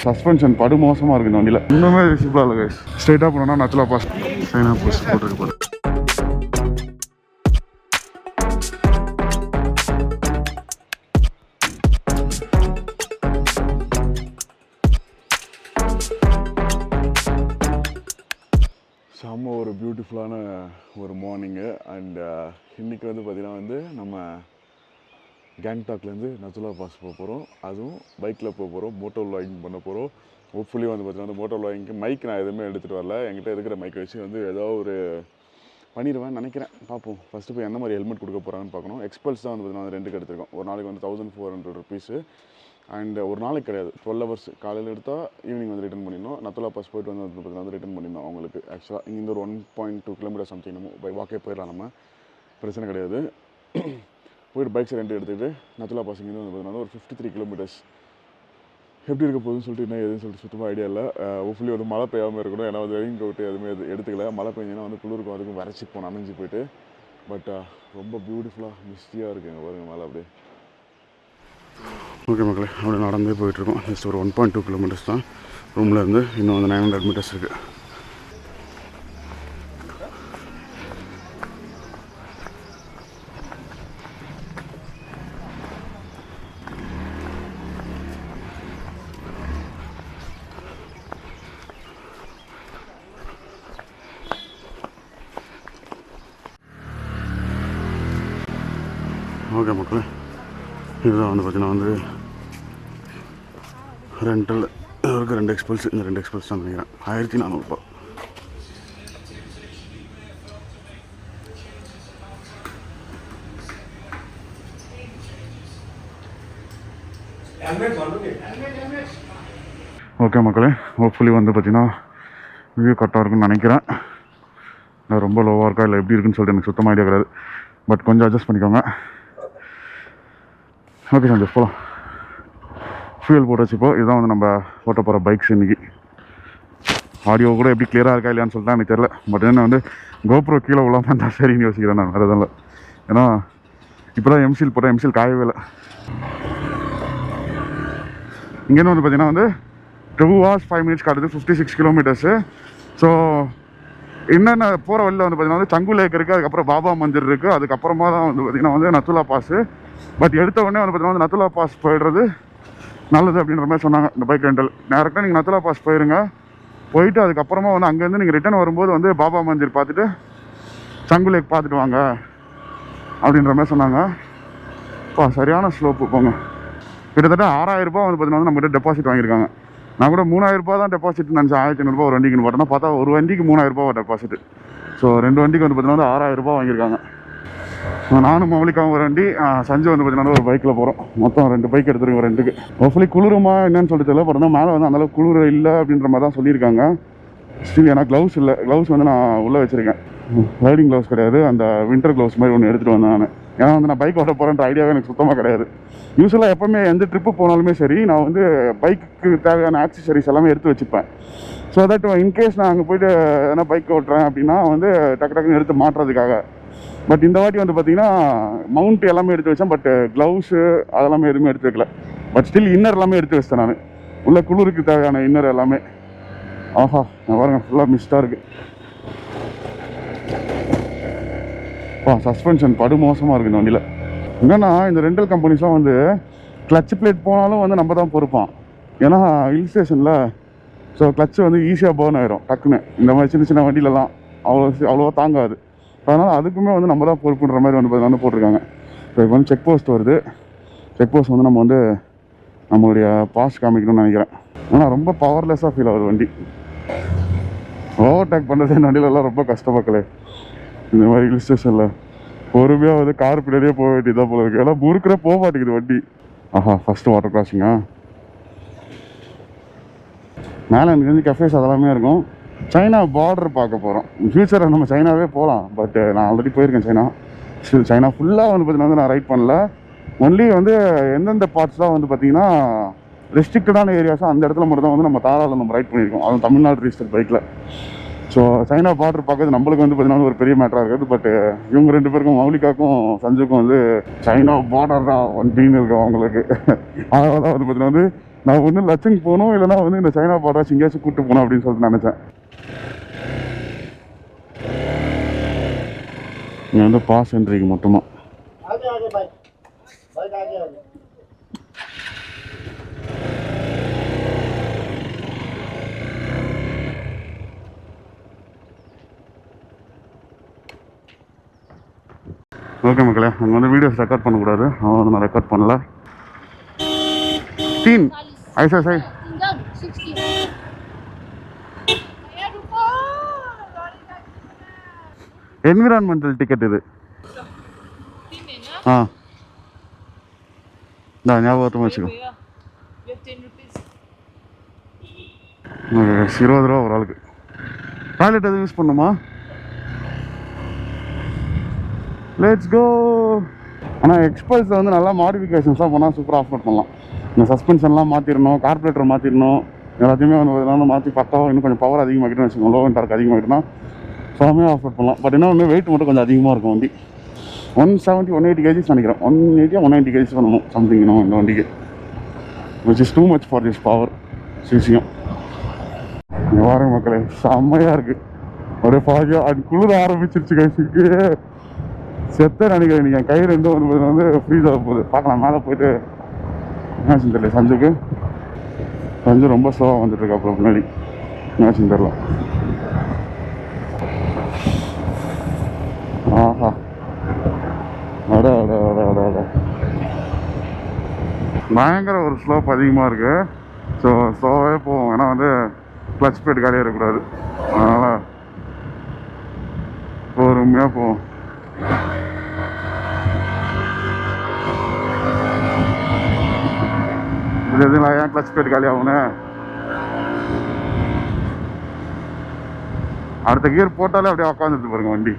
Suspension படு மோசமாக இருக்குது இந்த வண்டியில். இன்னுமே விசிபிளாக இல்லை கைஸ். ஸ்ட்ரைட்டாக போனோம்னா நத்துலா பாஸ் சைனா போஸ்ட் போட்டுருக்கு போல. செம்ம ஒரு பியூட்டிஃபுல்லான ஒரு மார்னிங்கு. அண்ட் இன்றைக்கி வந்து பார்த்திங்கன்னா வந்து நம்ம கேங்டாக்லேருந்து நத்துலா பாஸ் போக போகிறோம். அதுவும் பைக்கில் போக போகிறோம். மோட்டோ வ்ளாகிங் பண்ண போகிறோம். ஹோப்ஃபுல்லி வந்து பார்த்திங்கன்னா வந்து மோட்டோ வ்ளாகிங்க்கு மைக் நான் எதுவுமே எடுத்துகிட்டு வரல. என்கிட்ட இருக்கிற மைக்கை வச்சு வந்து ஏதோ ஒரு பண்ணிடுவேன் நினைக்கிறேன். பார்ப்போம். ஃபஸ்ட்டு போய் எந்த மாதிரி ஹெல்மெட் கொடுக்க போகிறாங்கன்னு பார்க்கணும். எக்ஸ்பல்ஸ் தான் வந்து பார்த்திங்கன்னா ரெண்டுக்கு எடுத்துருக்கோம். ஒரு நாளைக்கு வந்து 1400 ருபீஸு. அண்ட் ஒரு நாளைக்கு கிடையாது, 12 ஹவர்ஸ். காலையில் எடுத்தால் ஈவினிங் வந்து ரிட்டன் பண்ணிடணும். நத்துலா பாஸ் போய்ட்டு வந்து பார்த்திங்கன்னா வந்து ரிட்டன் பண்ணிடணும் அவங்களுக்கு. ஆக்சுவலாக இங்கே ஒரு 1.2 கிலோமீட்டர் சம்திங் நம்ம பை வாக்கே போயிடலாம். நம்ம பிரச்சனை கிடையாது. போய்ட்டு பைக்ஸ் ரெண்டு எடுத்துகிட்டு நத்துலா பாஸ் இங்கே வந்து பார்த்திங்கன்னா ஒரு 53 கிலோமீட்டர்ஸ். எப்படி இருக்க போகுதுன்னு சொல்லிட்டு என்ன எதுன்னு சொல்லிட்டு சுத்தமாக ஐடியா இல்லை. ஹோப்ஃபுல்லி வந்து மழை பெய்யாமல் இருக்கணும். ஏன்னா வந்து ரெயின் கோட்டு எதுவுமே எடுத்துக்கல. மழை பெஞ்சிங்கன்னா வந்து குளிருக்கும், அதுக்கும் வரைச்சி போனோம் அமைஞ்சு போயிட்டு. பட் ரொம்ப பியூட்டிஃபுல்லாக மிஸ்டியாக இருக்குது எங்கள் பாருங்கள் மழை அப்படியே. ஓகே மக்களே, அப்படி நடந்தே போயிட்டுருக்கோம். ஜஸ்ட் ஒரு 1.2 கிலோமீட்டர்ஸ் தான் ரூமில் இருந்து. இன்னும் வந்து 900 மீட்டர்ஸ் இருக்குது. ஓகே மக்களே, இதுதான் வந்து பார்த்திங்கன்னா வந்து ரெண்டல் இருக்க 2 எக்ஸ்பல்ஸ். இந்த 2 எக்ஸ்பல்ஸ் தான் நினைக்கிறேன். 1400 ரூபா. ஓகே மக்களே, ஹோப்ஃபுல்லி வந்து பார்த்திங்கன்னா வியூ கரெக்டாக இருக்குன்னு நினைக்கிறேன். ரொம்ப லோவாக இருக்கா இல்லை எப்படி இருக்குன்னு சொல்லிட்டு எனக்கு சுத்தமாக ஐடியா கிடையாது. பட் கொஞ்சம் அட்ஜஸ்ட் பண்ணிக்கோங்க. ஓகே சந்தோஷ் போகலாம். ஃபியூல் போட்டு வச்சுப்போ. இதுதான் வந்து நம்ம ஓட்ட போகிற பைக்ஸ் இன்றைக்கி. ஆடியோ கூட எப்படி கிளியராக இருக்கா இல்லையான்னு சொல்லிட்டு எனக்கு தெரில. பட் என்ன வந்து கோப்ரோ கீழே விழாமல் இருந்தால் சரின்னு யோசிக்கிறேன் நான். வேறு எதுவும் இல்லை. ஏன்னா இப்போ தான் எம்சில் போட்டேன். எம்சில் காயவே இல்லை. இங்கேருந்து வந்து பார்த்திங்கன்னா வந்து 2 hours 5 minutes காட்டுது. 56 கிலோமீட்டர்ஸு. ஸோ என்னென்ன போகிற வழியில் வந்து பார்த்திங்கன்னா வந்து சங்கு லேக் இருக்குது, அதுக்கப்புறம் பாபா மந்திர் இருக்குது, அதுக்கப்புறமா தான் வந்து பார்த்திங்கன்னா வந்து நத்துலா பாஸு. பட் எடுத்த உடனே வந்து பார்த்திங்கன்னா வந்து நத்துலா பாஸ் போயிடுறது நல்லது அப்படின்ற மாதிரி சொன்னாங்க இந்த பைக் ரெண்டல். டேரெக்டாக நீங்கள் நத்துலா பாஸ் போயிருங்க. போயிட்டு அதுக்கப்புறமா வந்து அங்கேருந்து நீங்கள் ரிட்டர்ன் வரும்போது வந்து பாபா மந்திர் பார்த்துட்டு சங்கு லேக் பார்த்துட்டு வாங்க அப்படின்ற மாதிரி சொன்னாங்க. சரியான ஸ்லோப்பு போங்க. கிட்டத்தட்ட 6000 ரூபா வந்து பார்த்திங்கன்னா வந்து நம்மகிட்ட டெபாசிட் வாங்கியிருக்காங்க. நான் கூட 3000 ரூபா தான் டெபாசிட் நினச்சேன். 1500 ரூபா ஒரு வண்டிக்குன்னு போட்டோன்னா பார்த்தா ஒரு வண்டிக்கு 3000 ரூபா டெபாசிட். ஸோ 2 வண்டிக்கு வந்து பார்த்திங்கன்னா வந்து 6000 ரூபா வாங்கியிருக்காங்க. நானும் மௌலிக்காவும் ஒரு வண்டி, சஞ்சு வந்து பார்த்திங்கன்னா ஒரு பைக்கில் போகிறோம். மொத்தம் 2 பைக் எடுத்துருக்கோம் ரெண்டுக்கு. ஹோப்ஃபுல்லி குளிருமா என்னன்னு சொல்லிட்டு தெரியல. பட் மேலே வந்து அந்தளவுக்கு குளிர் இல்லை அப்படின்ற மாதிரி தான் சொல்லியிருக்காங்க. ஸ்டில் ஏன்னா க்ளவுஸ் இல்லை. க்ளவுஸ் வந்து நான் உள்ளே வச்சுருக்கேன். ரைடிங் க்ளவுஸ் கிடையாது. அந்த வின்டர் க்ளவுஸ் மாதிரி ஒன்று எடுத்துகிட்டு வந்தேன் நான். ஏன்னா வந்து நான் பைக் ஓட்ட போகிறேன்ற ஐடியாவே எனக்கு சுத்தமாக கிடையாது. யூஸ்வலாக எப்போவுமே எந்த ட்ரிப்பு போனாலுமே சரி, நான் வந்து பைக்கு தேவையான ஆக்சசரிஸ் எல்லாமே எடுத்து வச்சுப்பேன். ஸோ தட் இன்கேஸ் நான் அங்கே போய்ட்டு எதனா பைக் ஓட்டுறேன் அப்படின்னா வந்து டக்கு டக்குன்னு எடுத்து மாட்டுறதுக்காக. பட் இந்த வாட்டி வந்து பார்த்திங்கன்னா மவுண்ட் எல்லாமே எடுத்து வச்சேன். பட் க்ளவுஸு அதெல்லாமே எதுவுமே எடுத்து வைக்கல. பட் ஸ்டில் இன்னர் எல்லாமே எடுத்து வச்சிட்டேன் நான். உள்ள குளிருக்கு தேவையான இன்னர் எல்லாமே. ஆஹா, நான் பாருங்க ஃபுல்லாக மிஸ்டாக இருக்குது. சஸ்பென்ஷன் படு மோசமாக இருக்குது இந்த வண்டியில். என்னென்னா இந்த ரெண்டல் கம்பெனிஸ்லாம் வந்து கிளச் பிளேட் போனாலும் வந்து நம்ம தான் பொறுப்பான். ஏன்னா ஹில் ஸ்டேஷனில் ஸோ கிளச்சு வந்து ஈஸியாக பர்ன் ஆகிரும் டக்குன்னு. இந்த மாதிரி சின்ன சின்ன வண்டியிலலாம் அவ்வளோவா தாங்காது. அதனால் அதுக்குமே வந்து நம்ம தான் பொறுப்புன்ற மாதிரி வந்து போட்டிருக்காங்க. ஸோ இப்போ வந்து செக் போஸ்ட் வருது. செக் போஸ்ட் வந்து நம்ம வந்து நம்மளுடைய பாஸ் காமிக்கணும்னு நினைக்கிறேன். ஆனால் ரொம்ப பவர்லெஸ்ஸாக ஃபீல் ஆகுது வண்டி. ஓவர்டேக் பண்ணுறது இந்த வண்டியிலலாம் ரொம்ப கஷ்டப்பக்கலே. இந்த மாதிரி ஹில் ஸ்டேஷனில் பொறுமையாக வந்து கார் பின்னாடியே போக வேண்டியதாக போல இருக்குது. எல்லாம் முறுக்கிற போக மாட்டேங்குது வண்டி. ஆஹா, ஃபஸ்ட்டு வாட்டர் கிராசிங்கா. மேலே எனக்கு வந்து கஃபேஸ் அதெல்லாமே இருக்கும். சைனா பார்டர் பார்க்க போகிறோம். ஃப்யூச்சரில் நம்ம சைனாவே போகலாம். பட் நான் ஆல்ரெடி போயிருக்கேன் சைனா. ஸ்டில் சைனா ஃபுல்லாக வந்து பார்த்திங்கன்னா வந்து நான் ரைட் பண்ணல. ஒன்லி வந்து எந்தெந்த பார்ட்ஸ்லாம் வந்து பார்த்திங்கன்னா ரெஸ்ட்ரிக்டடான ஏரியாஸோ அந்த இடத்துல மட்டும் தான் வந்து நம்ம தாராளம் நம்ம ரைட் பண்ணியிருக்கோம். அதுவும் தமிழ்நாடு ரிஜிஸ்டர் பைக்கில். ஸோ சைனா பார்டர் பார்க்கறது நம்மளுக்கு வந்து பார்த்திங்கன்னா ஒரு பெரிய மேட்டராக இருக்குது. பட் இவங்க 2 பேருக்கும் மௌலிகாக்கும் சஞ்சுக்கும் வந்து சைனா பார்டர் தான் அப்படின்னு இருக்கும் அவங்களுக்கு. அதனால தான் வந்து பார்த்திங்கன்னா வந்து நான் ஒன்று லட்சம் போகணும், இல்லைனா வந்து இந்த சைனா பார்டர் எங்கேயாச்சும் கூப்பிட்டு போகணும் அப்படின்னு சொல்லிட்டு நினச்சேன். இங்கே வந்து பாஸ் என்ட்ரிக்கு மட்டும்தான். ஓகே மக்களே, அங்கே வந்து வீடியோஸ் ரெக்கார்ட் பண்ணக்கூடாது, அவன் வந்து நான் ரெக்கார்ட் பண்ணல. तीन ऐसा सही एनवायरमेंटल टिकट இது ஆ நான் ஞாபகத்தை வச்சுக்கோ. 20 ரூபா ஒரு ஆளுக்கு. டாய்லெட் எதுவும் யூஸ் பண்ணுமா? Let's go. ஆனால் எக்ஸ்பல்ஸில் வந்து நல்லா மாடிஃபிகேஷன்ஸ்லாம் பண்ணால் சூப்பராக ஆஃபர் பண்ணலாம். இந்த சஸ்பென்ஷன்லாம் மாற்றிடணும், கார்பரேட்டர் மாற்றிடணும், எல்லாத்தையுமே வந்து மாற்றி பக்காவாக இன்னும் கொஞ்சம் பவர் அதிகமாகிட்டுன்னு வச்சுக்கோங்க. லோ அண்ட் டார்க் அதிகமாகிட்டுனா செம்மையாக ஆஃபர் பண்ணலாம். பட் என்ன ஒன்று வெயிட் மட்டும் கொஞ்சம் அதிகமாக இருக்கும் வண்டி. 170 180 கேஜிஸ் நினைக்கிறேன். 180 190 கேஜிஸ் பண்ணணும் சம்திங் இன்னும் இந்த வண்டிக்கு, which is too much for this power caesium. இங்கே வார மக்களே செம்மையாக இருக்குது. ஒரே ஃபாகியாக அது குளிர ஆரம்பிச்சிருச்சு கைஸுக்கு. செத்த நினைக்கிறேன். நீங்கள் கை ரெண்டும் வந்து ஃப்ரீஸ் ஆக போகுது. பார்க்கலாம் மேலே போயிட்டு என்னாச்சுன்னு தெரியல. சஞ்சு ரொம்ப ஸ்லோவாக வந்துட்டுருக்கு. அப்புறம் முன்னாடி என்னாச்சுன்னு தெரியல. ஆஹா அட அட அட அட அட பயங்கர ஒரு ஸ்லோப் அதிகமாக இருக்குது. ஸோ ஸ்லோவாகவே போவோம். ஏன்னா வந்து கிளச் பிளேட் காலியாக இருக்கக்கூடாது. அதனால் பொறுமையாக போவோம். இது எதுவும் ஏன் கிளச் பிளேட் காலி ஆகுன்னு அடுத்த கியர் போட்டாலே அப்படியே உட்காந்துட்டு பாருங்க வண்டி.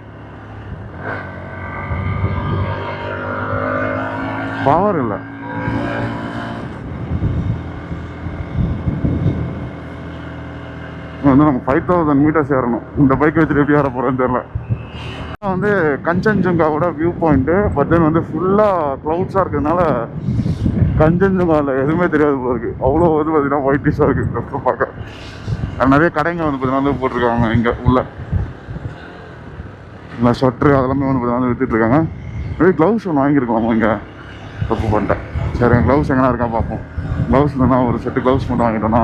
பவர் இல்லை. வந்து நம்ம 5000 மீட்டர்ஸ் ஏறணும். இந்த பைக் வச்சுட்டு எப்படி ஏற போகிறோன்னு தெரியல. வந்து கஞ்சன்ஜுங்காவோட வியூ பாயிண்ட்டு. பட் தென் வந்து ஃபுல்லாக க்ளவுட்ஸாக இருக்கிறதுனால கஞ்சன்ஜுங்காவில் எதுவுமே தெரியாது போல இருக்குது. அவ்வளோ வந்து பார்த்தீங்கன்னா ஒயிட்டிஷாக இருக்குது பார்க்க. நிறைய கடைங்க வந்து பார்த்தீங்கன்னா வந்து போட்டிருக்காங்க இங்கே உள்ள. இல்லை ஸ்வெட்ரு அதெல்லாமே வந்து பார்த்தீங்கன்னா வந்து விற்றுட்ருக்காங்க. நிறைய க்ளவுஸ் ஒன்று வாங்கியிருக்கோம் இங்கே. தப்பு பண்ணிட்டேன். சரி க்ளவுஸ் எங்கன்னா இருக்கா பார்ப்போம். க்ளவுஸ் இல்லைன்னா ஒரு செட்டு க்ளவுஸ் மட்டும் வாங்கிட்டோன்னா,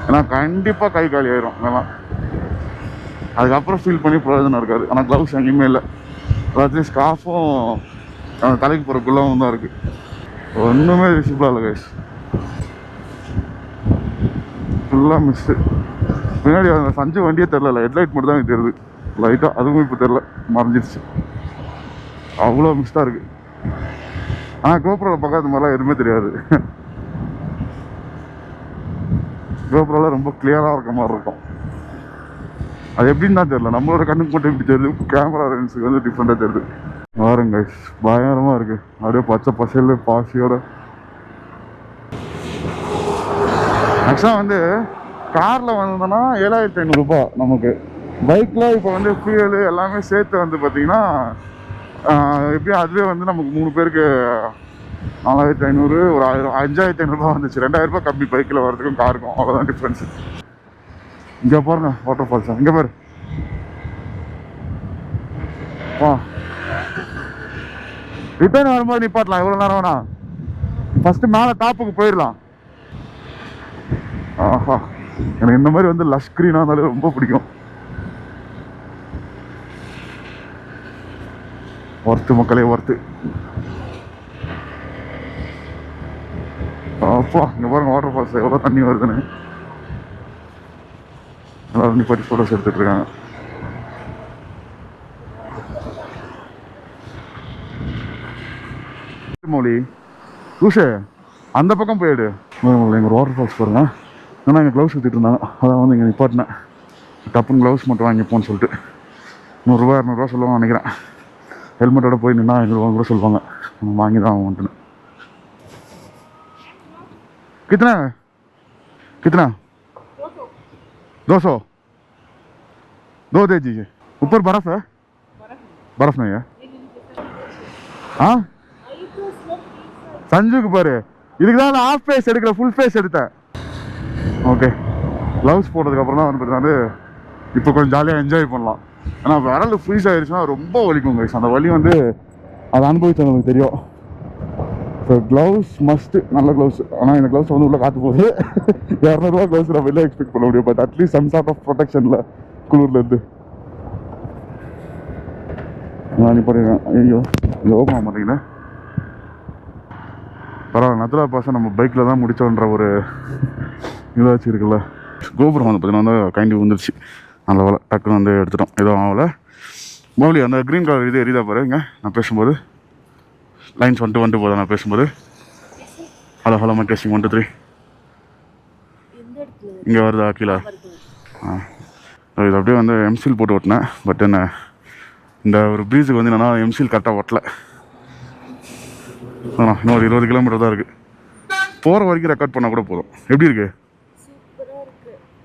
ஏன்னா கண்டிப்பாக கை காலி ஆயிரும் இதெல்லாம். அதுக்கப்புறம் ஃபீல் பண்ணி பிரயோஜனம் இருக்காது. ஆனால் க்ளவுஸ் எங்கேயுமே இல்லை. எல்லாத்துலேயும் ஸ்கார்ஃபும் தலைக்கு போகிற குள்ளவும் தான் இருக்குது. ஒன்றுமே விசிபிளாக இல்லை கைஸ். ஃபுல்லாக மிஸ்ஸு. பின்னாடி அந்த சஞ்சு வண்டியே தெரில. ஹெட்லைட் மட்டும் தான் எனக்கு தெரியுது லைட்டாக. அதுவும் இப்போ தெரில, மறைஞ்சிருச்சு. அவ்வளோ மிஸ்டாக இருக்குது. ஆனால் கோப்ரோவில் பார்க்காத மாதிரிலாம் எதுவுமே தெரியாது. கோப்ரோவில் ரொம்ப கிளியராக இருக்க மாதிரி இருக்கும். அது எப்படின்னு தான் தெரியல. நம்மளோட கண்ணுக்கு மட்டும் எப்படி தெரியுது, கேமரா லென்ஸுக்கு வந்து டிஃப்ரெண்ட்டாக தெரியுது. பாருங்க பயங்கரமாக இருக்குது. அப்படியே பச்சை பசையில் பாசியோட. ஆக்சுவலாக வந்து காரில் வந்தோன்னா 7500 ரூபா நமக்கு. பைக்கில் இப்போ வந்து ஃபியூயலு எல்லாமே சேர்த்து வந்து பார்த்திங்கன்னா எப்படியும் அதுவே வந்து நமக்கு 3 பேருக்கு 4500, ஒரு 1000 5500 ரூபா வந்துச்சு. 2000 ரூபா கம்மி பைக்கில் வரதுக்கும் காருக்கும். அவ்வளோதான் டிஃப்ரென்ஸு. இங்கே பாருங்க வாட்டர் ஃபால்ஸா. இங்கே பாரு. ஆ ரிட்டர்ன் வரும்போது நிப்பாட்டலாம். எவ்வளோ நேரம் வேணா. ஃபஸ்ட்டு மேலே டாப்புக்கு போயிடலாம். ஆஹா எனக்கு இந்த மாதிரி வந்து லஷ் ஸ்க்ரீனாக இருந்தாலும் ரொம்ப பிடிக்கும். ஒர்த்து மக்களே ஒர்த்து. அப்பா இங்கே பாருங்க வாட்டர் ஃபால்ஸ் எவ்வளோ தண்ணி வருதுன்னு. எல்லாரும் நிப்பாட்டி ஃபோட்டோஸ் எடுத்துகிட்டு இருக்காங்க. மௌலி லூஷே அந்த பக்கம் போயிடு. எங்கள் வாட்டர் ஃபால்ஸ் பாருங்க. ஏன்னா இங்கே க்ளவுஸ் ஊற்றிட்டு இருந்தாங்க. அதான் வந்து இங்கே நிப்பாட்டினேன். டப்புன்னு க்ளவுஸ் மட்டும் வாங்கிப்போன்னு சொல்லிட்டு 100 ரூபா 200 ரூபா சொல்லுவாங்க நினைக்கிறேன். ஹெல்மெட்டோட போய் நின்னா 500 ரூபா கூட சொல்லுவாங்க. வாங்கி தான் ஆகும்ட்டுன்னு. कितना है? कितना? 200 दो दे दीजिए. ऊपर बर्फ है? बर्फ नहीं है. हाँ संजू के पर இதுக்கு தான் நான் ஆஃப் ஃபேஸ் எடுக்கல, ஃபுல் ஃபேஸ் எடுத்தேன். ஓகே, க்ளவுஸ் போட்டதுக்கப்புறம் தான் வந்து இப்போ கொஞ்சம் ஜாலியாக என்ஜாய் பண்ணலாம். ஆனால் விரல் ஃப்ரீஸ் ஆகிடுச்சுன்னா ரொம்ப வலிக்கும் கைஸ். அந்த வலி வந்து அதை அனுபவிச்சது நமக்கு தெரியும். ஸோ க்ளவுஸ் மஸ்ட்டு, நல்ல க்ளவுஸ். ஆனால் இந்த க்ளவுஸ் வந்து உள்ளே காற்று போகுது. 200 ரூபா க்ளவுஸ் நம்ம வெளியே எக்ஸ்பெக்ட் பண்ண முடியும். But at least some sort of ப்ரொடெக்ஷனில் குளிர்லேருந்து நான் பண்ணிடுறேன். ஐயோ இது ஓப்பன் ஆக மாட்டேங்குது. பரவாயில்ல, நத்லா பாஸை நம்ம பைக்கில் தான் முடித்தோன்ற ஒரு இதாச்சு இருக்குல்ல. கோபுரம் வந்து பார்த்தீங்கன்னா வந்து கைண்டி வந்துருச்சு. நல்ல வேலை டக்குன்னு வந்து எடுத்துட்டோம். எதுவும் ஆகலை. மோலி அந்த க்ரீன் கலர் இது எரியுதா பாருங்க நான் பேசும்போது. லைன்ஸ் வந்துட்டு போதா நான் பேசும்போது. Hello hello mike testing 1 2 3. இங்கே வருதா கீழே? இது அப்படியே வந்து எம்சில் போட்டு ஓட்டினேன். பட் என்ன இந்த ஒரு ப்ரீஸுக்கு வந்து என்னன்னா எம்சில் கரெக்டாக ஓட்டலை. இன்னும் ஒரு 20 கிலோமீட்டர் தான் இருக்குது. போகிற வரைக்கும் ரெக்கார்ட் பண்ணால் கூட போதும். எப்படி இருக்கு?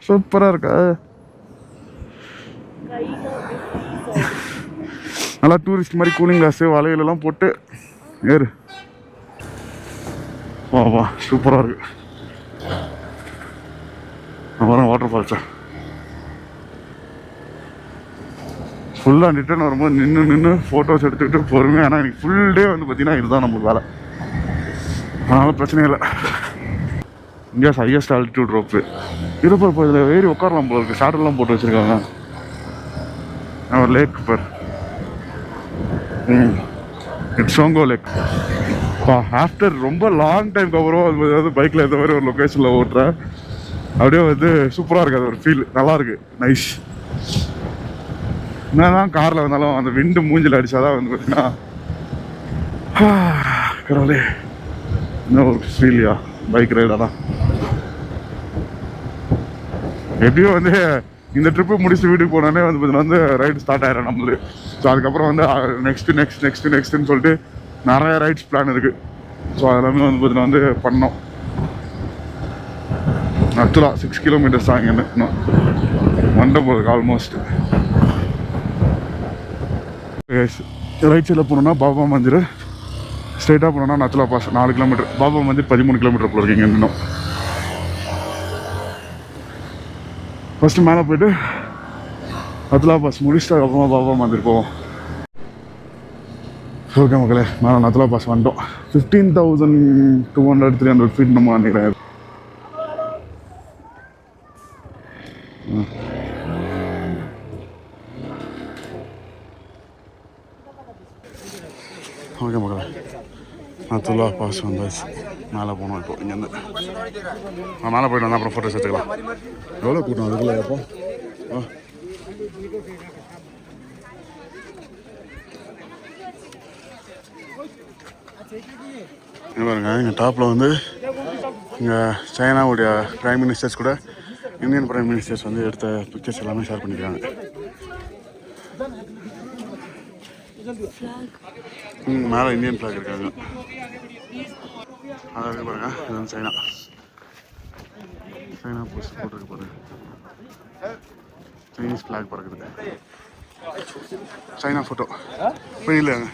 சூப்பராக இருக்கா? நல்லா டூரிஸ்ட் மாதிரி கூலிங் கிளாஸு வலையிலலாம் போட்டு ஏறு. வா வா சூப்பராக இருக்கு. அப்புறம் வாட்டர் ஃபால்ஸா ஃபுல்லாக ரிட்டர்ன் வரும்போது நின்று ஃபோட்டோஸ் எடுத்துக்கிட்டு பொறுமையாக. ஆனால் எனக்கு ஃபுல் டே வந்து பார்த்தீங்கன்னா இதுதான் நம்மளுக்கு வேலை. அதனால் பிரச்சனை இல்லை. India's highest altitude rope. இருப்பா இப்போ இதில் ஏறி உட்காரலாம் போல இருக்குது. ஷாட்டர்லாம் போட்டு வச்சுருக்காங்க. ஒரு லேக் பர் இட்ஸோங்கோ லேக். ஆஃப்டர் ரொம்ப லாங் டைம்க்கு அப்புறம் அதாவது பைக்கில் இந்த மாதிரி ஒரு லொக்கேஷனில் ஓட்டுறேன். அப்படியே வந்து சூப்பராக இருக்குது. அது ஒரு ஃபீல் நல்லாயிருக்கு. நைஸ். என்னதான் காரில் வந்தாலும் அந்த விண்டு மூஞ்சில் அடித்தாதான் வந்து பார்த்தீங்கன்னா கடவுளே என்ன ஒரு ஃபீல்யா பைக் ரைடாக தான். எப்படியும் வந்து இந்த ட்ரிப்பு முடிச்சு வீட்டுக்கு போனோடனே வந்து பார்த்தீங்கன்னா வந்து ரைடு ஸ்டார்ட் ஆகிடும் நம்மளுக்கு. ஸோ அதுக்கப்புறம் வந்து நெக்ஸ்ட்டுன்னு சொல்லிட்டு நிறைய ரைட்ஸ் பிளான் இருக்குது. ஸோ அதெல்லாமே வந்து பார்த்தீங்கன்னா வந்து பண்ணோம். ஆக்சுவலாக 6 கிலோமீட்டர்ஸ் தான் இங்கே இன்னும் வண்ட போகிறதுக்கு ஆல்மோஸ்ட். ரைட் சைடில் போனோம்னா பாபா மந்திர், ஸ்ட்ரெயிட்டாக போனோம்னா Nathula pass 4 kilometre, Baba Mandir 13 kilometre போல இருக்கீங்க இன்னும். ஃபஸ்ட்டு மேலே போய்ட்டு நத்லா பாஸ் முடிச்சுட்டு அதுக்கப்புறமா பாபா மந்திர் போவோம். ஓகே மக்களே, நான் நத்லா பாஸ் வந்துட்டோம். 15,200-300 ஃபீட் நம்ம நினைக்கிறேன். ஓகே மக்களே, நத்லா பாஸ் வந்தாச்சு. மேலே போகணும். இப்போ இங்கேருந்து நான் மேலே போய்ட்டு வந்தேன். அப்புறம் ஃபோட்டோஸ் எடுத்துக்கலாம். எவ்வளோ கூட்டம் அதுக்குள்ள எப்போ பாருங்க. இங்கே டாப்பில் வந்து இங்கே சைனாவுடைய பிரைம் மினிஸ்டர்ஸ் கூட இந்தியன் பிரைம் மினிஸ்டர்ஸ் வந்து எடுத்த பிக்சர்ஸ் எல்லாமே ஷேர் பண்ணிக்கிறாங்க. மேலே இந்தியன் ஃப்ளாக் இருக்காங்க. அதாவது பாருங்க, இது வந்து சைனா போஸ்ட் போட்டுருக்கு பாருங்க. சைனீஸ் ஃப்ளாக் பறக்குது. சைனா ஃபோட்டோ புரியலங்க.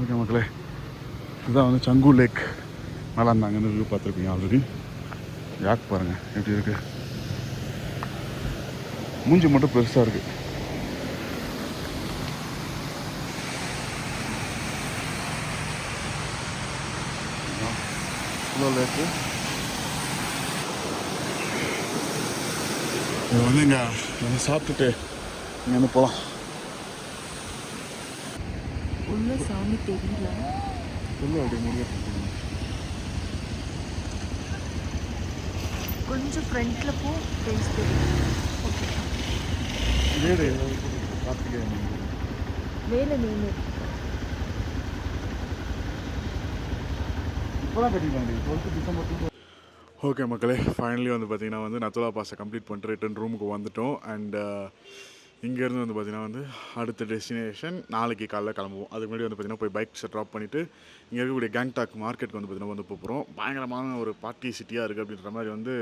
ஓகே மக்களே, இதுதான் வந்து சங்கு லேக். நல்லா இருந்தாங்க. வியூ பார்த்துருப்பீங்க ஆல்ரெடி. யாக் பாருங்கள் எப்படி இருக்கு. மூஞ்சி மட்டும் பெருசாக இருக்கு. லேக்கு இது வந்து இங்கே நம்ம சாப்பிட்டுட்டு இங்கே வந்து போகலாம். உள்ள சாமி தெரியல. உள்ள அப்படியே முடியாது. கொஞ்சம் ஃப்ரண்ட்ல போ, ஃபேஸ் தெரியும். ஓகே. வேறு கார்த்திகேயன் மேலே நின்று இப்போதான் கட்டிக்கலாம். 12 டிசம்பர் ஓகே மக்களே, ஃபைனலி வந்து பார்த்திங்கன்னா வந்து நத்துலா பாஸை கம்ப்ளீட் பண்ணிட்டு ரிட்டன் ரூமுக்கு வந்துட்டோம். அண்ட் இங்கேருந்து வந்து பார்த்திங்கன்னா வந்து அடுத்த டெஸ்டினேஷன் நாளைக்கு காலைல கிளம்புவோம். அதுக்கு முன்னாடி வந்து பார்த்திங்கன்னா போய் பைக்ஸை ட்ராப் பண்ணிவிட்டு இங்கே இருக்கக்கூடிய கேங்டாக் மார்க்கெட்டுக்கு வந்து பார்த்திங்கன்னா வந்து போகிறோம். பயங்கரமான ஒரு பார்ட்டி சிட்டியாக இருக்குது அப்படின்ற மாதிரி வந்து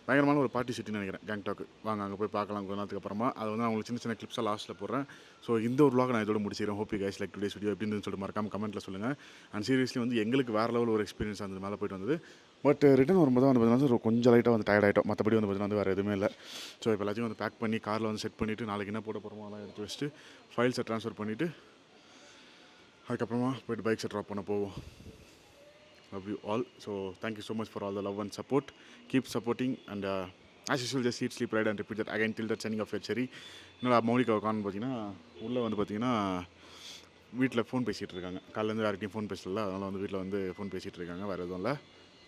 பயங்கரமான ஒரு பார்ட்டி சிட்டின்னு நினைக்கிறேன் கேங்டாக்கு. வாங்க அங்கே போய் பார்க்கலாம் கொஞ்ச நேரத்துக்கு அப்புறமா. அது வந்து அவங்களுக்கு சின்ன சின்ன கிளிப்ஸாக லாஸ்ட்டில் போடுறேன். ஸோ இந்த ஒரு vlog நான் இதோட முடிச்சிடுறேன். Hope you guys like today's video எப்படின்னு சொல்லிட்டு மறக்காம கமெண்ட்டில் சொல்லுங்கள். அண்ட் சீரியஸ்லி வந்து எங்களுக்கு வேறு லெவல் ஒரு எக்ஸ்பீரியன்ஸ் அந்த மேலே போயிட்டு வந்தது. பட் ரிட்டன் வரும்போது வந்து பார்த்தீங்கன்னா கொஞ்சம் லைட்டாக வந்து டயர்ட் ஆகிட்டோம். மற்றபடி வந்து பார்த்தீங்கன்னா வந்து வேறு எதுவுமே இல்லை. ஸோ இப்போ எல்லாத்தையும் வந்து பேக் பண்ணி காரில் வந்து செட் பண்ணிவிட்டு நாளைக்கு என்ன போட போகிறோமோ அதெல்லாம் எடுத்து வச்சுட்டு ஃபைல்ஸை ட்ரான்ஸ்ஃபர் பண்ணிவிட்டு அதுக்கப்புறமா போய்ட்டு பைக்ஸை ட்ராப் பண்ண போவோம். Love you all. So thank you so much for all the love and support. Keep supporting and as usual just eat, sleep, ride and repeat that again till that sending of your cherry. என்னடா மௌலிகா உட்காந்து பார்த்தீங்கன்னா உள்ளே வந்து பார்த்தீங்கன்னா வீட்டில் phone பேசிகிட்டு இருக்காங்க. காலையிலேருந்து யார்கிட்டையும் ஃபோன் பேசல, அதனால் வந்து வீட்டில் வந்து ஃபோன் பேசிகிட்டு இருக்காங்க. வேறு எதுவும் இல்லை.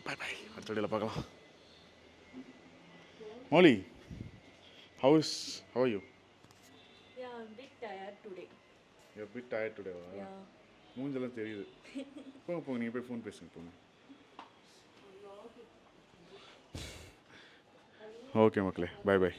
பை பை, அடுத்த வீடியோவில் பார்க்கலாம். Mouli, how are you? Yeah, I'm a bit tired today. You're a bit tired today. Yeah. மூஞ்செல்லாம் தெரியுது. போங்க நீங்கள் போய் ஃபோன் பேசுங்க போங்க. ஓகே மக்களே, பை பை.